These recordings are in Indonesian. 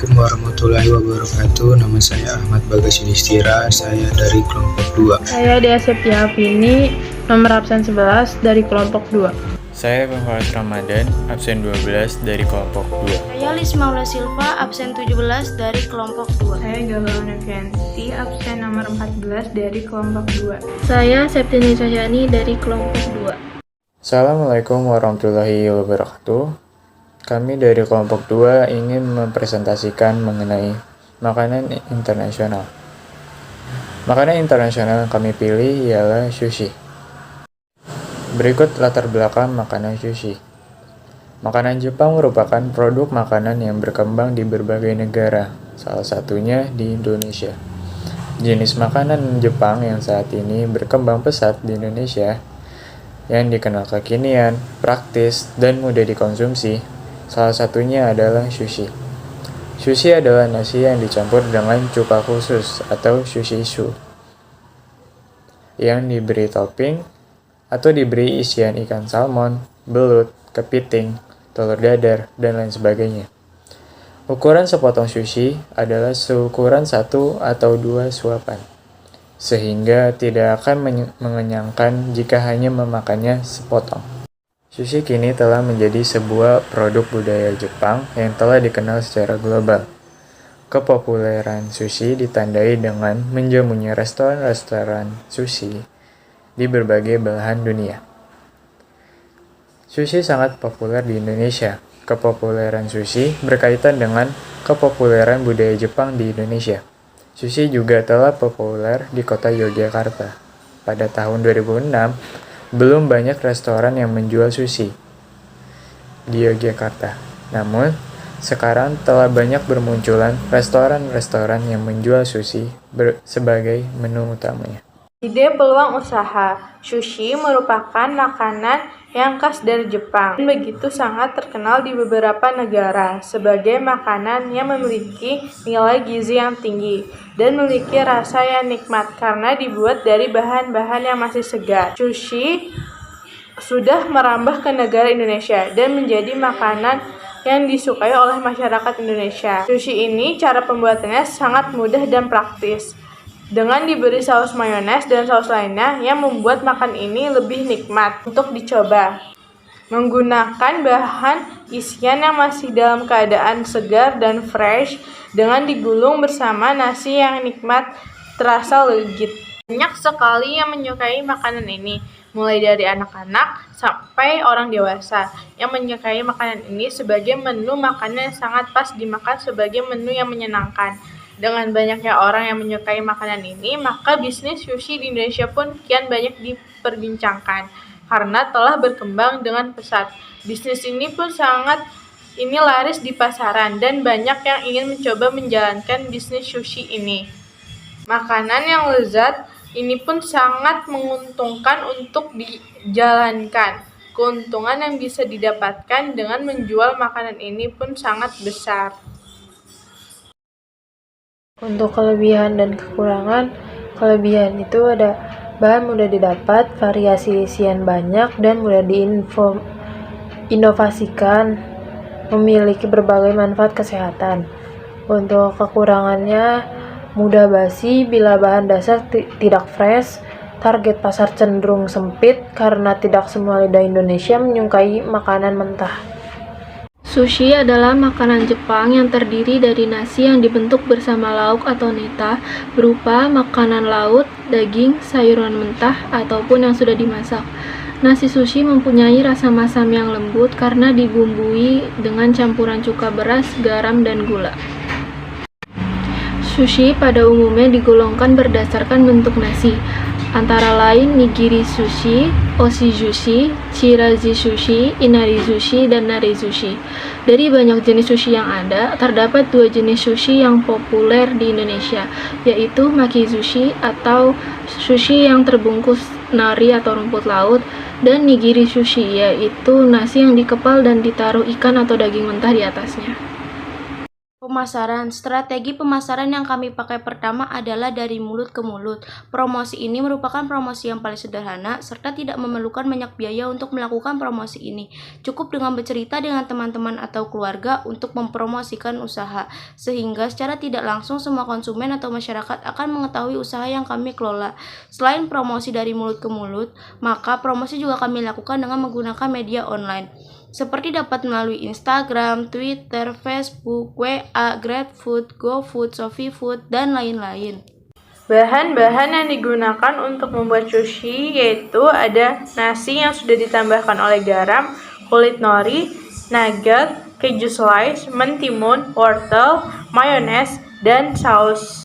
Assalamualaikum warahmatullahi wabarakatuh. Nama saya Ahmad Bagas Yudhistira. Saya dari kelompok 2. Saya Dea Septiafini, nomor absen 11 dari kelompok 2. Saya Muhammad Ramadan, absen 12 dari kelompok 2. Saya Lismaula Silva, absen 17 dari kelompok 2. Saya Galuana Fianti, absen nomor 14 dari kelompok 2. Saya Septini Cahyani dari kelompok 2. Assalamualaikum warahmatullahi wabarakatuh. Kami dari kelompok 2 ingin mempresentasikan mengenai makanan internasional. Makanan internasional yang kami pilih ialah sushi. Berikut latar belakang makanan sushi. Makanan Jepang merupakan produk makanan yang berkembang di berbagai negara, salah satunya di Indonesia. Jenis makanan Jepang yang saat ini berkembang pesat di Indonesia, yang dikenal kekinian, praktis, dan mudah dikonsumsi, salah satunya adalah sushi. Sushi adalah nasi yang dicampur dengan cuka khusus atau sushishu, yang diberi topping atau diberi isian ikan salmon, belut, kepiting, telur dadar, dan lain sebagainya. Ukuran sepotong sushi adalah seukuran 1 atau 2 suapan, sehingga tidak akan mengenyangkan jika hanya memakannya sepotong. Sushi kini telah menjadi sebuah produk budaya Jepang yang telah dikenal secara global. Kepopuleran sushi ditandai dengan menjamunya restoran-restoran sushi di berbagai belahan dunia. Sushi sangat populer di Indonesia. Kepopuleran sushi berkaitan dengan kepopuleran budaya Jepang di Indonesia. Sushi juga telah populer di kota Yogyakarta. Pada tahun 2006, belum banyak restoran yang menjual sushi di Yogyakarta. Namun, sekarang telah banyak bermunculan restoran-restoran yang menjual sushi sebagai menu utamanya. Ide peluang usaha. Sushi merupakan makanan yang khas dari Jepang dan begitu sangat terkenal di beberapa negara sebagai makanan yang memiliki nilai gizi yang tinggi dan memiliki rasa yang nikmat karena dibuat dari bahan-bahan yang masih segar. Sushi sudah merambah ke negara Indonesia dan menjadi makanan yang disukai oleh masyarakat Indonesia. Sushi ini cara pembuatannya sangat mudah dan praktis, dengan diberi saus mayones dan saus lainnya yang membuat makan ini lebih nikmat untuk dicoba. Menggunakan bahan isian yang masih dalam keadaan segar dan fresh dengan digulung bersama nasi yang nikmat terasa legit. Banyak sekali yang menyukai makanan ini, mulai dari anak-anak sampai orang dewasa yang menyukai makanan ini sebagai menu makanan yang sangat pas dimakan sebagai menu yang menyenangkan. Dengan banyaknya orang yang menyukai makanan ini, maka bisnis sushi di Indonesia pun kian banyak diperbincangkan karena telah berkembang dengan pesat. Bisnis ini pun laris di pasaran dan banyak yang ingin mencoba menjalankan bisnis sushi ini. Makanan yang lezat ini pun sangat menguntungkan untuk dijalankan. Keuntungan yang bisa didapatkan dengan menjual makanan ini pun sangat besar. Untuk kelebihan dan kekurangan, kelebihan itu ada bahan mudah didapat, variasi isian banyak, dan mudah diinovasikan, memiliki berbagai manfaat kesehatan. Untuk kekurangannya, mudah basi bila bahan dasar tidak fresh, target pasar cenderung sempit karena tidak semua lidah Indonesia menyukai makanan mentah. Sushi adalah makanan Jepang yang terdiri dari nasi yang dibentuk bersama lauk atau neta berupa makanan laut, daging, sayuran mentah, ataupun yang sudah dimasak. Nasi sushi mempunyai rasa masam yang lembut karena dibumbui dengan campuran cuka beras, garam, dan gula. Sushi pada umumnya digolongkan berdasarkan bentuk nasi, antara lain nigiri sushi, oshi-zushi, chirashi sushi, inari sushi, dan nari sushi. Dari banyak jenis sushi yang ada, terdapat 2 jenis sushi yang populer di Indonesia, yaitu maki sushi atau sushi yang terbungkus nari atau rumput laut, dan nigiri sushi, yaitu nasi yang dikepal dan ditaruh ikan atau daging mentah di atasnya. Pemasaran. Strategi pemasaran yang kami pakai pertama adalah dari mulut ke mulut. Promosi ini merupakan promosi yang paling sederhana serta tidak memerlukan banyak biaya untuk melakukan promosi ini. Cukup dengan bercerita dengan teman-teman atau keluarga untuk mempromosikan usaha, sehingga secara tidak langsung semua konsumen atau masyarakat akan mengetahui usaha yang kami kelola. Selain promosi dari mulut ke mulut, maka promosi juga kami lakukan dengan menggunakan media online, seperti dapat melalui Instagram, Twitter, Facebook, WA, GrabFood, GoFood, ShopeeFood, dan lain-lain. Bahan-bahan yang digunakan untuk membuat sushi yaitu ada nasi yang sudah ditambahkan oleh garam, kulit nori, nugget, keju slice, mentimun, wortel, mayones, dan saus.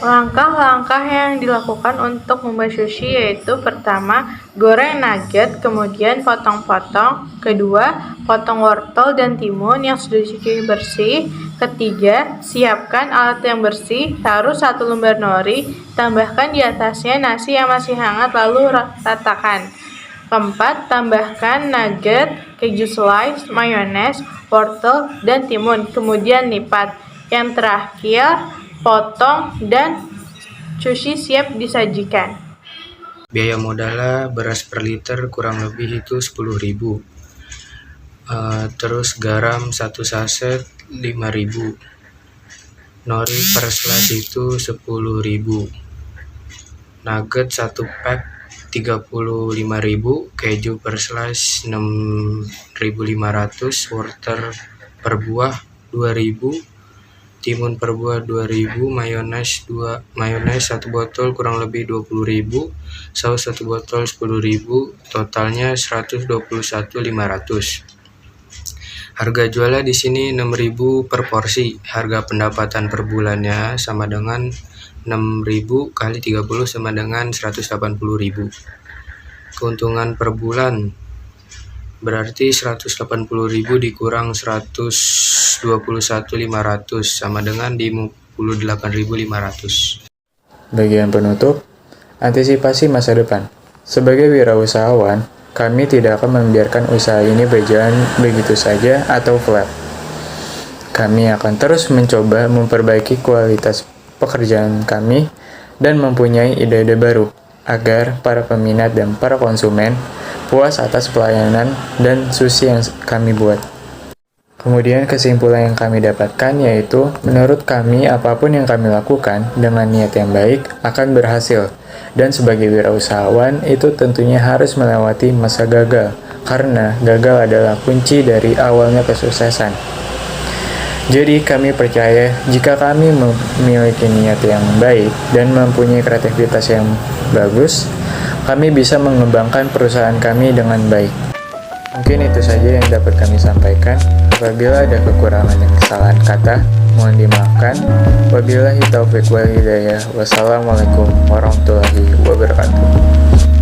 Langkah-langkah yang dilakukan untuk membuat sushi yaitu pertama, goreng nugget, kemudian potong-potong, kedua, potong wortel dan timun yang sudah dicuci bersih, ketiga, siapkan alat yang bersih, taruh 1 lembar nori, tambahkan di atasnya nasi yang masih hangat lalu ratakan. Keempat, tambahkan nugget, keju slice, mayones, wortel, dan timun, kemudian lipat. Yang terakhir, potong dan sushi siap disajikan. Biaya modalnya beras per liter kurang lebih itu 10.000. Terus garam 1 saset 5.000. Nori per slice itu 10.000. Nugget 1 pack 35.000, keju per slice 6.500, wortel per buah 2.000, timun per buah 2.000, mayones 1 botol kurang lebih 20.000, saus 1 botol 10.000, totalnya 121.500. Harga jualnya di sini 6.000 per porsi. Harga pendapatan per bulannya sama dengan 6.000 kali 30 sama dengan 180.000. Keuntungan per bulan berarti 180.000 dikurang 121.500 sama dengan 58.500. Bagian penutup, antisipasi masa depan. Sebagai wirausahawan, kami tidak akan membiarkan usaha ini berjalan begitu saja atau flat. Kami akan terus mencoba memperbaiki kualitas pekerjaan kami dan mempunyai ide-ide baru agar para peminat dan para konsumen puas atas pelayanan dan sushi yang kami buat. Kemudian kesimpulan yang kami dapatkan yaitu, menurut kami apapun yang kami lakukan dengan niat yang baik akan berhasil. Dan sebagai wirausahawan itu tentunya harus melewati masa gagal, karena gagal adalah kunci dari awalnya kesuksesan. Jadi kami percaya jika kami memiliki niat yang baik dan mempunyai kreativitas yang bagus, kami bisa mengembangkan perusahaan kami dengan baik. Mungkin itu saja yang dapat kami sampaikan. Apabila ada kekurangan dan kesalahan kata, mohon dimaafkan. Wabillahi taufiq wal hidayah. Wassalamualaikum warahmatullahi wabarakatuh.